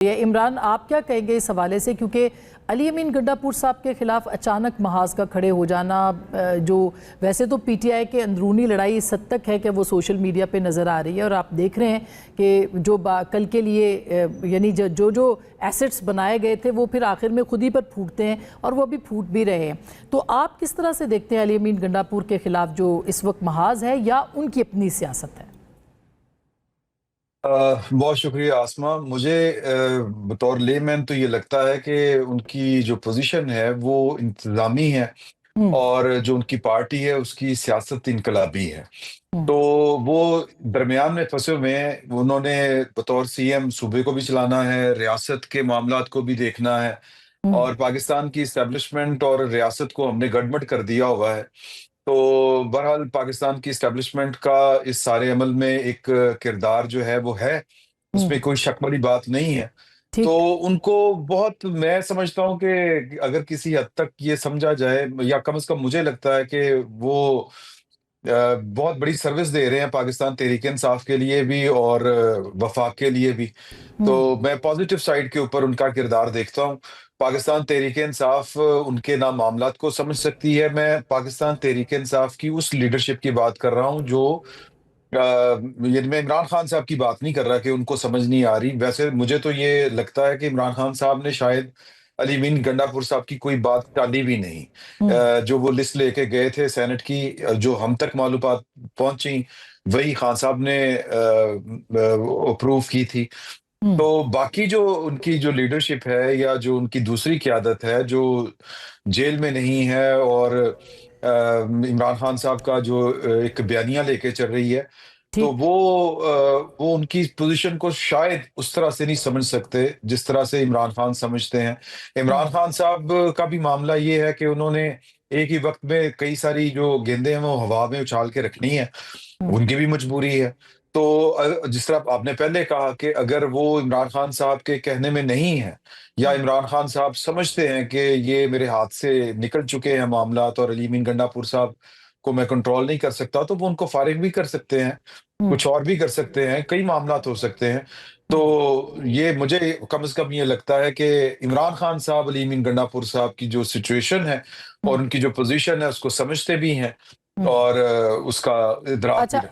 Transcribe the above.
ये इमरान, आप क्या कहेंगे इस हवाले से, क्योंकि अली अमीन गंडापुर साहब के खिलाफ अचानक महाज का खड़े हो जाना, जो वैसे तो पीटीआई के अंदरूनी लड़ाई इस हद तक है कि वो सोशल मीडिया पे नज़र आ रही है और आप देख रहे हैं कि जो कल के लिए यानी जो एसेट्स बनाए गए थे वो फिर आखिर में खुद ही पर फूटते हैं और वो अभी फूट भी रहे हैं। तो आप किस तरह से देखते हैं अली अमीन गंडापुर के खिलाफ जो इस वक्त महाज है या उनकी अपनी सियासत है? बहुत शुक्रिया आसमा। मुझे बतौर लेमैन तो ये लगता है कि उनकी जो पोजीशन है वो इंतज़ामी है हम्म। और जो उनकी पार्टी है उसकी सियासत इनकलाबी है। हम्म। तो वो दरमियान में फंसे हुए हैं। उन्होंने बतौर सीएम सूबे को भी चलाना है, रियासत के मामलात को भी देखना है हम्म। और पाकिस्तान की इस्टेब्लिशमेंट और रियासत को हमने गड़बड़ कर दिया हुआ है। तो बहरहाल पाकिस्तान की इस्टेब्लिशमेंट का इस सारे अमल में एक किरदार जो है वो है, हम्म। उसमें कोई शक वाली बात नहीं है। तो ठीक। उनको बहुत, मैं समझता हूँ कि अगर किसी हद तक ये समझा जाए, या कम से कम मुझे लगता है कि वो बहुत बड़ी सर्विस दे रहे हैं पाकिस्तान तहरीक-ए-इंसाफ के लिए भी और वफाक के लिए भी। तो हम्म। मैं पॉजिटिव साइड के ऊपर उनका किरदार देखता हूँ। पाकिस्तान तहरीक-ए-इंसाफ उनके ना मामलात को समझ सकती है। मैं पाकिस्तान तहरीक-ए-इंसाफ की उस लीडरशिप की बात कर रहा हूँ जो ये मैं इमरान खान साहब की बात नहीं कर रहा कि उनको समझ नहीं आ रही। वैसे मुझे तो ये लगता है कि इमरान खान साहब ने शायद अली अमीन गंडापुर साहब की कोई बात टाली भी नहीं। हम्म। जो वो लिस्ट लेके गए थे सेनेट की, जो हम तक मालूमात पहुंची, वही खान साहब ने अप्रूव की थी। हम्म। तो बाकी जो उनकी जो लीडरशिप है या जो उनकी दूसरी क़यादत है जो जेल में नहीं है और इमरान खान साहब का जो एक बयानिया लेके चल रही है, तो ठीक। वो उनकी पोजीशन को शायद उस तरह से नहीं समझ सकते जिस तरह से इमरान खान समझते हैं। हम्म। इमरान खान साहब का भी मामला ये है कि उन्होंने एक ही वक्त में कई सारी जो गेंदें हैं वो हवा में उछाल के रखनी है, हम्म। उनकी भी मजबूरी है। तो जिस तरह आपने पहले कहा कि अगर वो इमरान खान साहब के कहने में नहीं है या हम्म। इमरान खान साहब समझते हैं कि ये मेरे हाथ से निकल चुके हैं मामलात और अली अमीन गंडापुर साहब को मैं कंट्रोल नहीं कर सकता, तो वो उनको फारिग भी कर सकते हैं, हम्म। कुछ और भी कर सकते हैं, कई मामलात हो सकते हैं। तो ये मुझे कम से कम ये लगता है कि इमरान खान साहब अली अमीन गंडापुर साहब की जो सिचुएशन है और हम्म। उनकी जो पोजीशन है उसको समझते भी हैं हम्म। और उसका इदराक भी अच्छा। रखते हैं।